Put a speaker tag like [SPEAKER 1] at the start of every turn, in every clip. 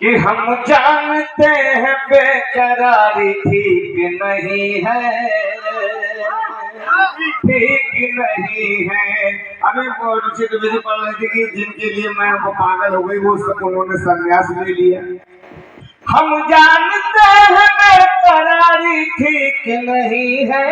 [SPEAKER 1] कि हम जानते हैं बेकरारी ठीक नहीं है, ठीक नहीं है। अभी वो ऋषि द्विवेदी पढ़ रही थी कि जिनके लिए मैं वो पागल हो गई, वो सब उन्होंने संन्यास ले लिया। हम जानते हैं बेकरारी ठीक नहीं है,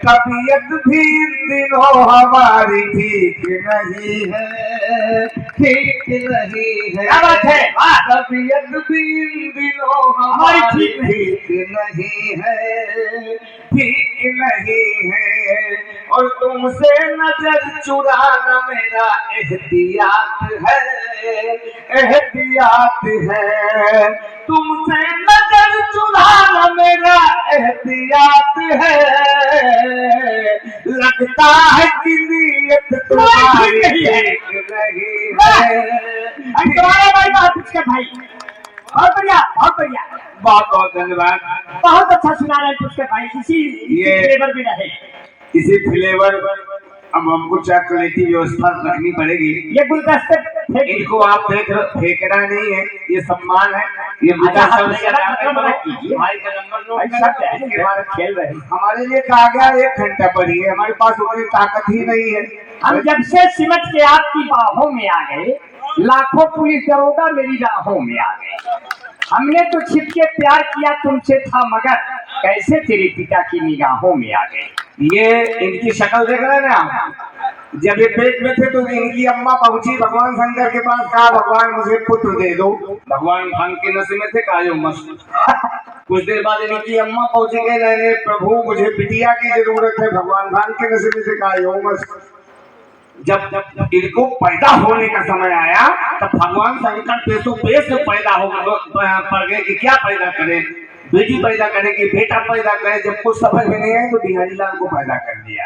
[SPEAKER 1] तबीयत भी इन दिनों हमारी ठीक नहीं है, ठीक नहीं है।
[SPEAKER 2] क्या बात है?
[SPEAKER 1] तबीयत भी इन दिनों हमारी ठीक नहीं है, ठीक नहीं है। और तुमसे नजर चुराना मेरा एहतियात है, एहतियात है। तुमसे नजर चुराना मेरा एहतियात है। लगता है कि नीयत तुम्हारी ठीक नहीं है।
[SPEAKER 2] भाई बहुत बढ़िया, बहुत बढ़िया,
[SPEAKER 1] बहुत बहुत धन्यवाद।
[SPEAKER 2] बहुत अच्छा सुना रहे हैं पुष्कर भाई। इसी फ्लेवर में रहे,
[SPEAKER 1] इसी फ्लेवर। अब हमको चॉकलेटी व्यवस्था रखनी पड़ेगी।
[SPEAKER 2] ये गुलदस्ते
[SPEAKER 1] इनको आप देख फेंकना नहीं है, ये सम्मान है। ये भाई का नंबर लो, खेल रहे। हमारे लिए कहा गया 1 घंटा पड़ी है, हमारे पास उतनी ताकत ही नहीं है।
[SPEAKER 2] हम जब से सिमट के आपकी बाहों में आ गए, लाखों पुलिस दरोगा मेरी राहों में आ गए। हमने तो छिप के प्यार किया तुमसे था, मगर कैसे तेरे पिता की निगाहों में आ गए।
[SPEAKER 1] ये इनकी शक्ल देख रहे हैं ना, जब ये पेट में थे तो इनकी अम्मा पहुंची भगवान शंकर के पास, कहा भगवान मुझे पुत्र दे दो। भगवान भांग के नशे में थे, कायो मस्त। कुछ देर बाद इनकी अम्मा पहुंची, गए नहीं प्रभु मुझे बिटिया की जरूरत है। भगवान भांग के नशे में थे, कायो मस्त। जब इनको पैदा होने का समय आया तब भगवान शंकर पेशो पेश पैदा हो पड़ गए कि क्या पैदा करें, बेटी पैदा करें कि बेटा पैदा करें। जब कुछ समझ में नहीं आए तो बिहारी लाल को पैदा कर दिया।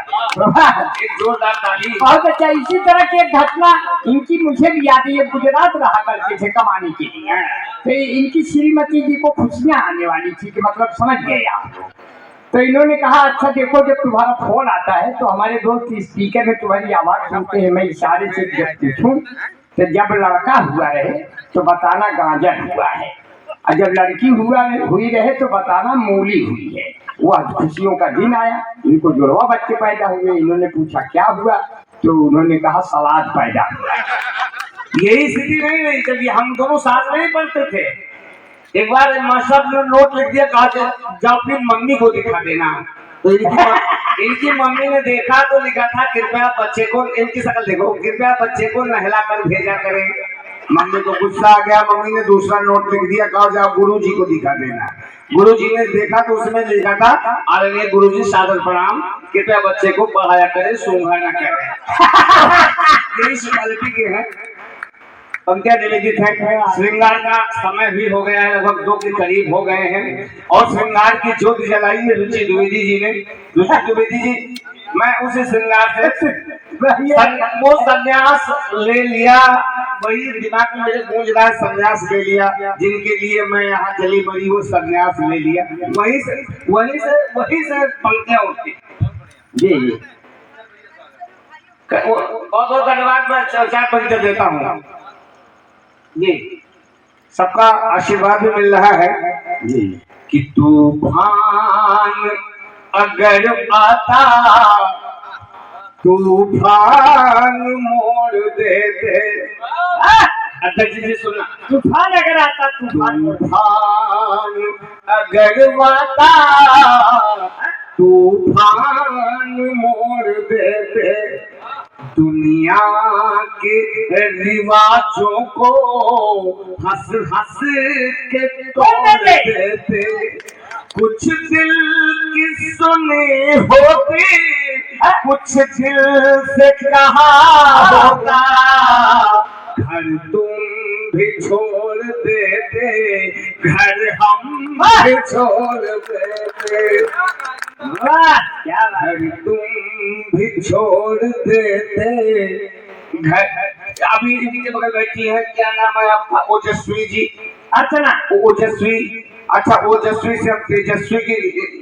[SPEAKER 1] एक जोरदार ताली।
[SPEAKER 2] बहुत अच्छा। इसी तरह की एक घटना इनकी मुझे भी याद है। ये गुजरात रहा करते थे कमाने के लिए, तो इनकी श्रीमती जी को खुशियां आने वाली थी कि मतलब समझ गए आप। तो इन्होंने कहा अच्छा देखो, जब तुम्हारा फोन आता है तो हमारे दोस्त स्पीकर में तुम्हारी आवाज सुनते हैं, मैं इशारे से जब पूछूं तो जब लड़का हुआ रहे तो बताना गाजर हुआ है, और जब लड़की हुई रहे तो बताना मूली हुई है। वह खुशियों का दिन आया, इनको जुड़वा बच्चे पैदा हुए। इन्होंने पूछा क्या हुआ, तो उन्होंने कहा सलाद पैदा हुआ।
[SPEAKER 1] यही स्थिति नहीं रही जब हम दोनों साथ नहीं पढ़ते थे। एक बार मास्टर ने नोट लिख दिया, कहा जाओ अपनी मम्मी को दिखा देना। तो इनकी मम्मी ने देखा तो लिखा था कृपया बच्चे को, इनकी शक्ल देखो, कृपया बच्चे को नहला कर भेजा करें। मम्मी को गुस्सा आ गया, मम्मी ने दूसरा नोट लिख दिया, कहा जाओ गुरुजी को दिखा देना। गुरुजी ने देखा तो उसमें लिखा था आदरणीय गुरुजी सादर प्रणाम, कृपया बच्चे को पढ़ाया करें, सूंघा न करें। यही क्वालिटी के हैं। पंक्तियां निवेदित है। श्रृंगार का समय भी हो गया है, लगभग 2 के करीब हो गए हैं, और श्रृंगार की ज्योत जलाई है रुचि द्विवेदी जी ने। रुचि द्विवेदी जी, मैं उस श्रृंगार से वो संन्यास ले लिया, वही दिमाग में मेरे गूंज रहा है, संन्यास ले लिया जिनके लिए मैं यहाँ चली बड़ी, वो संन्यास ले लिया। वही से पंक्तियां उठती। जी जी, बहुत बहुत धन्यवाद। मैं 4 पंक्तियां देता हूँ जी, सबका आशीर्वाद भी मिल रहा है जी। कि तूफान अगर आता, तूफान मोड़ दे दे। अध्यक्ष जी सुना,
[SPEAKER 2] तूफान अगर आता,
[SPEAKER 1] तूफान अगर आता, तूफान मोड़ दे दे। दुनिया के रिवाजों को हंस हंस के तोड़ देते, कुछ दिल की सुनी होती, कुछ दिल से कहा होता। घर तुम भी छोड़ देते, घर हम भी छोड़ देते, घर तुम भी छोड़ देते। घर अभी इनके बगल बैठी है, क्या नाम है आपका? ओजस्वी जी।
[SPEAKER 2] अर्चना।
[SPEAKER 1] ओजस्वी, अच्छा ओजस्वी से हम तेजस्वी की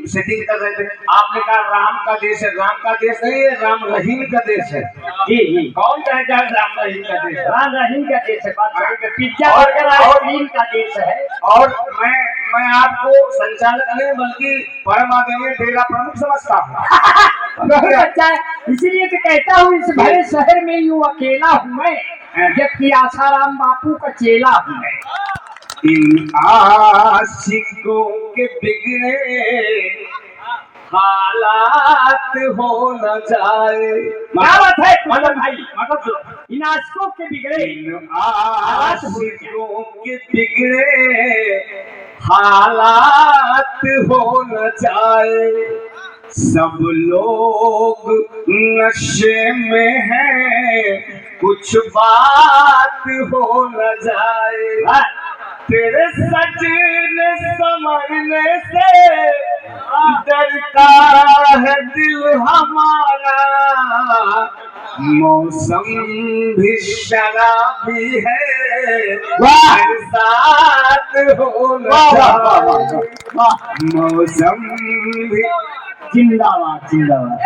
[SPEAKER 1] सेटिंग कर रहे थे। आपने कहा राम का देश है, राम का देश नहीं है, राम रहीम का देश है।
[SPEAKER 2] जी जी,
[SPEAKER 1] कौन कहेगा राम रहीम का देश है?
[SPEAKER 2] राम रहीम का देश है, बात सही है। पिज्जा
[SPEAKER 1] और-
[SPEAKER 2] बर्गर आइसक्रीम का देश है।
[SPEAKER 1] और मैं आपको संचालक नहीं बल्कि परम आदरणीय डेरा प्रमुख समझता हूँ।
[SPEAKER 2] बहुत अच्छा है, इसीलिए तो कहता हूँ इस भरे शहर में यूं अकेला हूँ मैं, जबकि आसाराम बापू का चेला हूँ मैं।
[SPEAKER 1] इन आशिकों के बिगड़े हालात हो न जाए।
[SPEAKER 2] क्या बात है मतलब भाई,
[SPEAKER 1] मतलब
[SPEAKER 2] इन आशिकों के बिगड़े
[SPEAKER 1] इन आशिकों के बिगड़े हालात हो न जाए। सब लोग नशे में हैं, कुछ बात हो न जाए। तेरे सजने संवरने से डरता है दिल हमारा। मौसम भी शराबी है, बरसात हो न जाए। मौसम भी
[SPEAKER 2] जिंदाबाद जिंदाबाद,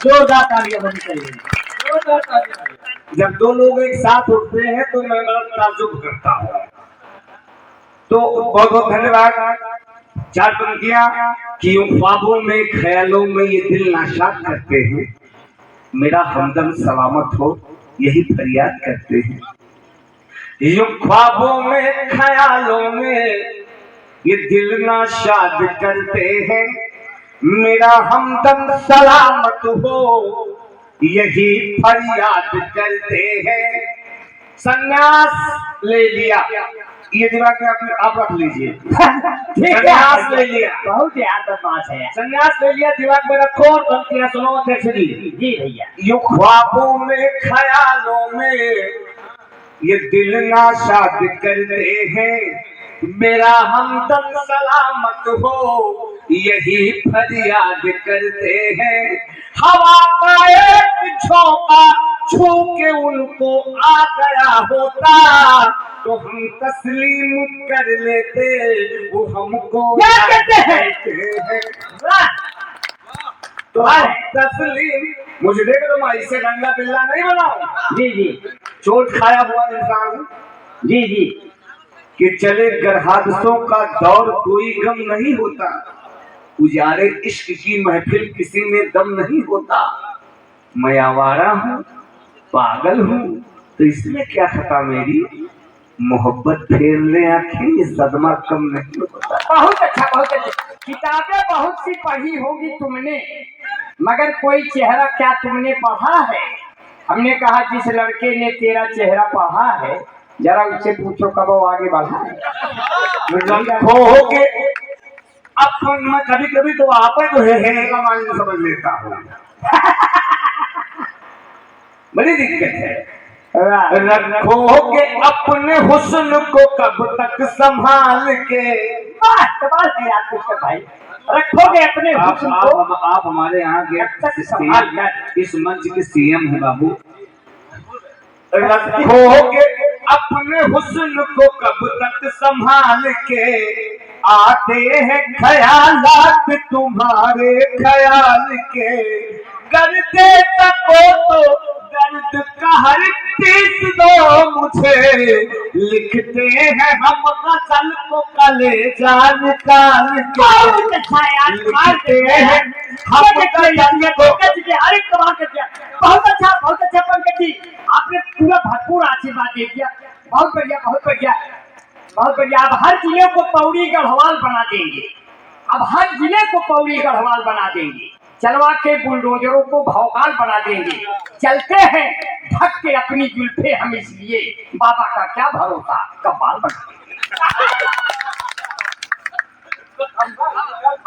[SPEAKER 2] जोरदार तालियां बनी चाहिए।
[SPEAKER 1] जब दो लोग एक साथ उठते हैं तो मैं बड़ा ताज्जुब करता हूँ। तो बहुत बहुत धन्यवाद। चार पंक्तियां कि यूं ख्वाबों में ख्यालों में ये दिल नाशाद करते हैं, मेरा हमदम सलामत हो यही फरियाद करते हैं। यूं ख्वाबों में ख्यालों में ये दिल नाशाद करते हैं, मेरा हमदम सलामत हो यही फरियाद करते हैं। संन्यास ले लिया, ये दिमाग में आप रख लीजिए। संन्यास ले लिया,
[SPEAKER 2] बहुत याद बदमाश है।
[SPEAKER 1] संन्यास ले लिया, दिमाग में रखो और पंक्तियां सुनो अध्यक्ष जी।
[SPEAKER 2] जी भैया,
[SPEAKER 1] यूं ख्वाबों में ख्यालों में ये दिल नाशाद करते हैं, मेरा हमदम सलामत हो यही फरियाद करते हैं। हवा का एक झोंका छू के उनको आ गया होता तो हम तस्लीम कर लेते, वो हमको
[SPEAKER 2] क्या कहते हैं?
[SPEAKER 1] हैं। तो हम तस्लीम, मुझे देख लो मैं इससे गंदा बिल्ला नहीं बनाऊं।
[SPEAKER 2] जी जी
[SPEAKER 1] चोट खाया हुआ इंसान
[SPEAKER 2] जी जी,
[SPEAKER 1] कि चले गर हादसों का दौर कोई गम नहीं होता, उजारे इश्क की महफिल किसी में दम नहीं होता। मैं आवारा हूँ पागल हूँ तो इसमें क्या खता मेरी, मोहब्बत फेर ले आंखें ये सदमा कम नहीं होता।
[SPEAKER 2] बहुत अच्छा बहुत अच्छा। किताबें बहुत सी पढ़ी होगी तुमने, मगर कोई चेहरा क्या तुमने पढ़ा है? हमने कहा जिस लड़के ने तेरा चेहरा पढ़ा है जरा उससे पूछो कब वो आगे बढ़ा है।
[SPEAKER 1] हो के अब तो मैं कभी कभी तो आप जो है का मान समझ लेता हूँ। बड़ी दिक्कत है। रखोगे अपने हुस्न को कब तक संभाल के।
[SPEAKER 2] सवाल है यार कुछ भाई, रखोगे अपने हुस्न को।
[SPEAKER 1] आप हमारे यहाँ के संभाल कर इस मंच के सीएम है बाबू। रखोगे अपने हुस्न को कब तक संभाल के, आते हैं ख्यालात तुम्हारे ख्याल के। करते सको तो दर्द का हर पीस दो मुझे, लिखते हैं हम गजल को कलेजा निकाल के। लिखते हैं हम गजल को।
[SPEAKER 2] बहुत अच्छा पंकज जी, आपने पूरा भरपूर आशीर्वाद दे दिया। बहुत बढ़िया बहुत बढ़िया बहुत बढ़िया। अब हर जिले को पौड़ी गढ़वाल बना देंगे, अब हर जिले को पौड़ी गढ़वाल बना देंगे, चलवा के बुलडोजरों को भौकाल बना देंगे। चलते हैं ढक के अपनी जुल्फे हम इसलिए, बाबा का क्या भरोसा कबाल बना देंगे।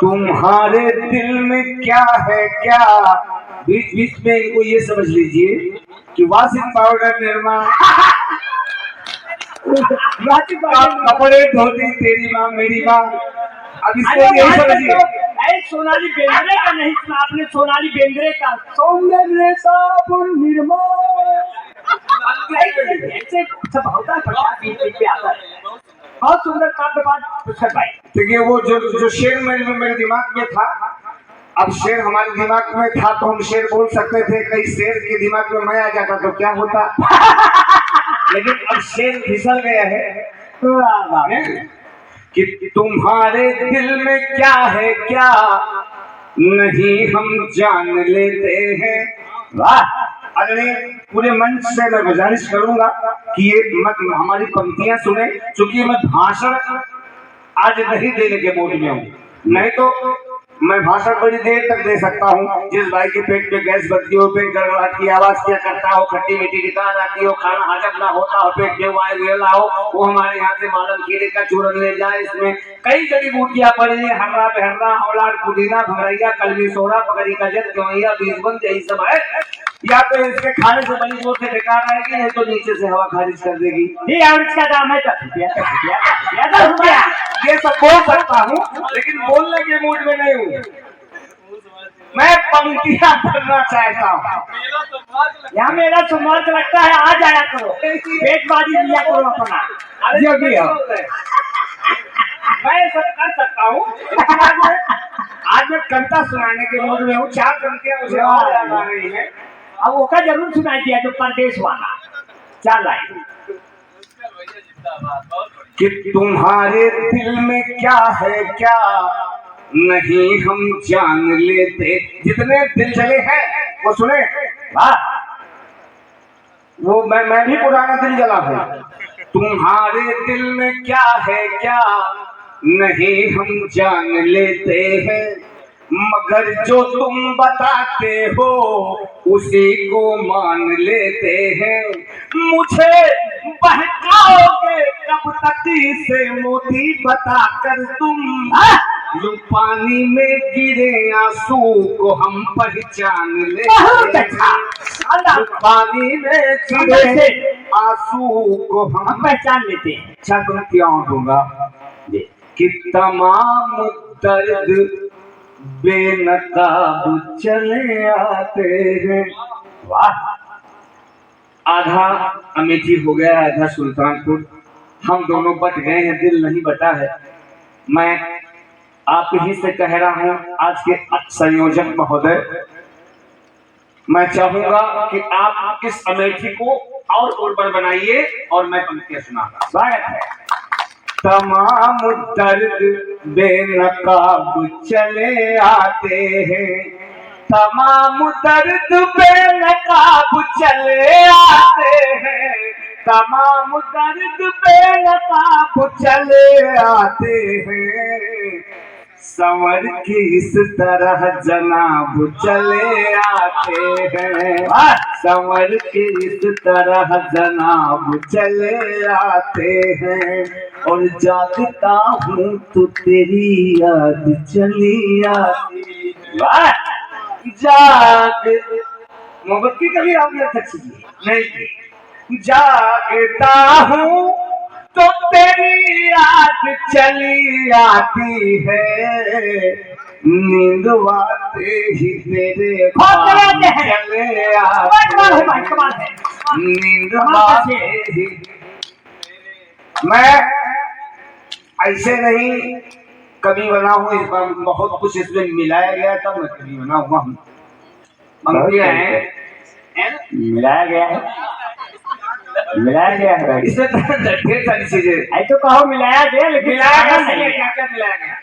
[SPEAKER 1] तुम्हारे दिल में क्या है क्या, बीच बीच में इनको ये समझ लीजिए कि वाशिंग पाउडर निर्माण कपड़े धोती तेरी माँ मेरी माँ। अब इसको यही समझिए।
[SPEAKER 2] सोनाली बेंद्रे का नहीं सुना आपने? सोनाली बेंद्रे का सौंदर्य साबुन निर्मल ऐसे सब होता है। 50-20 पे आता है। बहुत सुंदर काव्य पाठ पुष्कर भाई।
[SPEAKER 1] देखिए वो जो शेर मेरे दिमाग में था, अब शेर हमारे दिमाग में था तो हम शेर बोल सकते थे, कई शेर के दिमाग में मैं आ जाता तो क्या होता। लेकिन अब शेर फिसल गया है कि तुम्हारे दिल में क्या है क्या नहीं हम जान लेते हैं। वाह! अगले पूरे मंच से मैं गुजारिश करूंगा कि ये मत हमारी पंक्तियां सुने, क्योंकि मैं भाषण आज नहीं देने के मूड में हूँ। नहीं तो मैं भाषण बड़ी देर तक दे सकता हूँ। जिस भाई के पेट में गैस बनती हो, पेट गड़गड़ाहट की आवाज क्या करता हो, खट्टी मीठी निकाल आती हो, खाना हजम ना होता हो, पेट में वायु हो, वो हमारे यहाँ से मालम खीरे का चूरन ले जाए। इसमें कई जड़ी बूटियां पड़ी है, हर्रा बहर्रा, औलाद पुदीना, भंगरैया, कलमी सोडा, पकड़ी का जल, गवैया, बीजबंद, यही सब है। या तो इसके खाने से बड़ी जोर से बेकार आएगी, नहीं तो नीचे से हवा खारिज कर देगी।
[SPEAKER 2] और इसका दाम है 10 रुपया।
[SPEAKER 1] ये सब बोल सकता हूँ, लेकिन बोलने के मूड में नहीं हूँ। मैं पंक्तियां करना चाहता हूँ।
[SPEAKER 2] यहाँ मेरा सुमार्थ लगता है, आ जाया करो, पेटबाजी लिया करो अपना।
[SPEAKER 1] जो भी हो मैं सब कर सकता हूँ। आज मैं कविता सुनाने के मूड में हूँ। 4 पंक्तियां मुझे और याद आ रही है।
[SPEAKER 2] अब वो का जरूर सुनाई दिया जो परदेश वाला। चल आई
[SPEAKER 1] कि तुम्हारे दिल में क्या है क्या नहीं हम जान लेते। जितने दिल चले हैं वो सुने। वाह! वो मैं भी पुराना दिल जला हूँ। तुम्हारे दिल में क्या है क्या नहीं हम जान लेते हैं, मगर जो तुम बताते हो उसी को मान लेते हैं। मुझे बहकाओगे कब तक से मोती बताकर तुम, यूं पानी में गिरे आंसू को हम पहचान लेते हैं। पानी में गिरे आंसू को हम
[SPEAKER 2] पहचान लेते हैं।
[SPEAKER 1] अच्छा तुम क्यों दूंगा कि तमाम दर्द बेनकाब चले आते हैं। वाह! आधा अमेठी हो गया, आधा सुल्तानपुर, हम दोनों बट गए हैं, दिल नहीं बटा है। मैं आप ही से कह रहा हूं, आज के संयोजक महोदय, मैं चाहूंगा कि आप इस अमेठी को और उर्वर बनाइए और मैं पंक्तियां सुनाऊंगा। स्वागत है। तमाम दर्द बेनकाब चले आते हैं, तमाम दर्द बेनकाब चले आते हैं, तमाम दर्द बेनकाब चले आते हैं। संवर की इस तरह जनाब चले आते हैं, संवर की इस तरह जनाब चले आते हैं। और जागता हूँ तो तेरी याद चली आती। वाह! जाग मोहब्बत की कभी आपने नहीं, जागता हूँ तो तेरी याद चली आती है, नींद आते ही तेरे चले आते, नींद आते ही। मैं ऐसे नहीं कवि बना हूँ, इस बार बहुत कुछ इसमें मिलाया गया था, मैं कवि बना हुआ हूँ।
[SPEAKER 2] मिलाया गया है, मिलाया गया है।
[SPEAKER 1] इसमें ढेर सारी चीजें
[SPEAKER 2] ऐसे कहो मिलाया गया, लेकिन
[SPEAKER 1] मिलाया गया। क्या मिलाया गया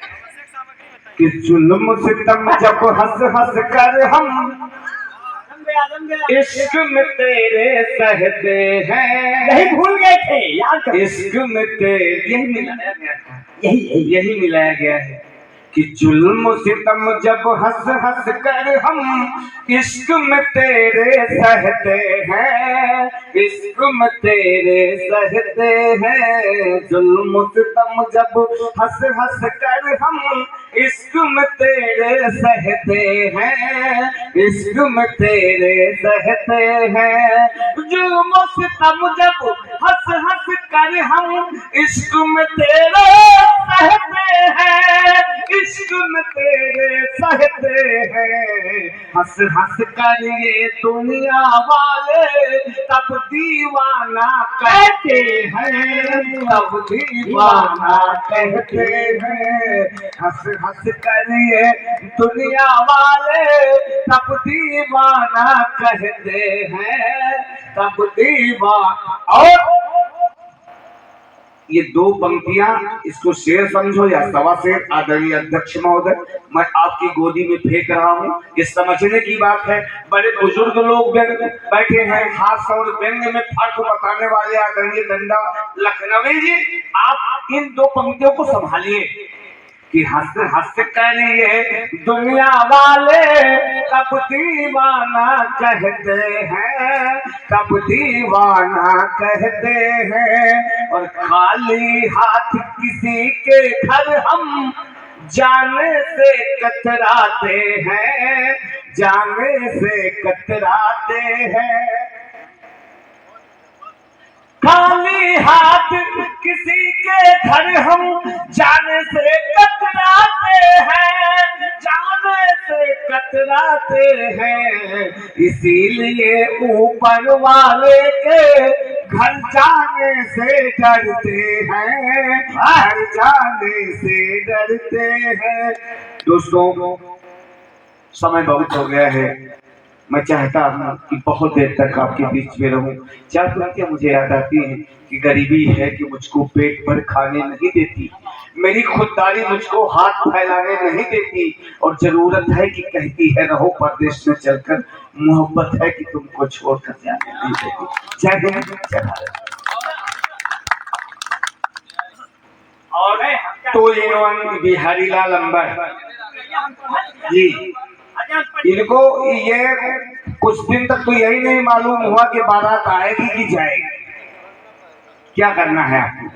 [SPEAKER 1] कि जुल्म सितम जब हंस हंस कर हम इश्क में तेरे सहते हैं।
[SPEAKER 2] यही भूल गए थे, याद करो।
[SPEAKER 1] इश्क में तेरे यही मिलाया गया था, यही मिलाया गया है कि जुल्म सितम जब हंस हंस कर हम इश्क में तेरे सहते हैं, इश्क में तेरे सहते हैं। जुल्म सितम जब हंस हंस कर हम इश्क में तेरे सहते हैं, इश्क में तेरे सहते हैं। जुल्म सितम जब हंस हंस कर हम इश्क में तेरे सहते हैं, इश्क में तेरे सहते हैं, हंस हंस कर ये दुनिया वाले तब दीवाना कहते हैं, तब दीवाना कहते हैं, हंस हंस कर ये दुनिया वाले तब दीवाना कहते हैं, तब दीवाना। और ये दो पंक्तियां, इसको शेर समझो या सवा शेर। आदरणीय अध्यक्ष महोदय, मैं आपकी गोदी में फेंक रहा हूं, ये समझने की बात है। बड़े बुजुर्ग लोग बैठे हैं, हाथ और व्यंग में फर्क बताने वाले आदरणीय डंडा लखनवी जी, आप इन दो पंक्तियों को संभालिए कि हंस हंस कर ये दुनिया वाले तब दीवाना कहते हैं, तब दीवाना कहते हैं, और खाली हाथ किसी के घर हम जाने से कतराते हैं, जाने से कतराते हैं। खाली हाथ किसी के घर हम जाने से कतराते हैं, जाने से कतराते हैं, इसीलिए ऊपर वाले के घर जाने से डरते हैं, घर जाने से डरते हैं। दोस्तों, समय बहुत हो गया है, मैं चाहता हूँ कि बहुत देर तक आपके बीच में रहूं। चार बातें मुझे याद आती हैं कि गरीबी है कि मुझको पेट भर खाने नहीं देती, मेरी खुददारी मुझको हाथ फैलाने नहीं देती, और जरूरत है कि कहती है रहो परदेश में चलकर, मोहब्बत है कि तुमको छोड़कर जाने नहीं देती। जय हिंद, जय भारत। और तो इन्होंने बिहारी लाल अंबर जी, इनको ये कुछ दिन तक तो यही नहीं मालूम हुआ कि बारात आएगी कि जाएगी। क्या करना है आपको?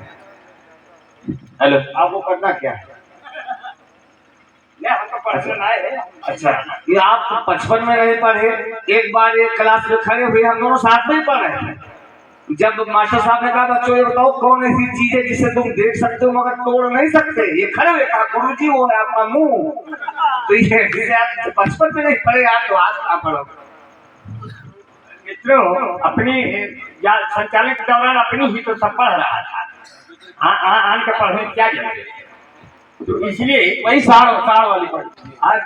[SPEAKER 1] हेलो, आपको करना क्या है? अच्छा, ये आप 55 में नहीं पढ़े, एक बार एक क्लास में खड़े हुए, हम दोनों साथ में ही पढ़ रहे थे। जब मास्टर साहब ने कहा बच्चों ये बताओ कौन ऐसी चीज है जिसे तुम देख सकते हो मगर तोड़ नहीं सकते, ये खड़े हुए कहा गुरुजी वो है आपका मुंह। तो ये 55 में नहीं पढ़े आप तो आज कहाँ पढ़ो?
[SPEAKER 2] मित्रों, अपनी संचालन के दौरान अपनी ही तो सब पढ़ रहा था, आन के पढ़ने क्या जरूरत, तो इसलिए वही साड़ वाली पढ़ी। आज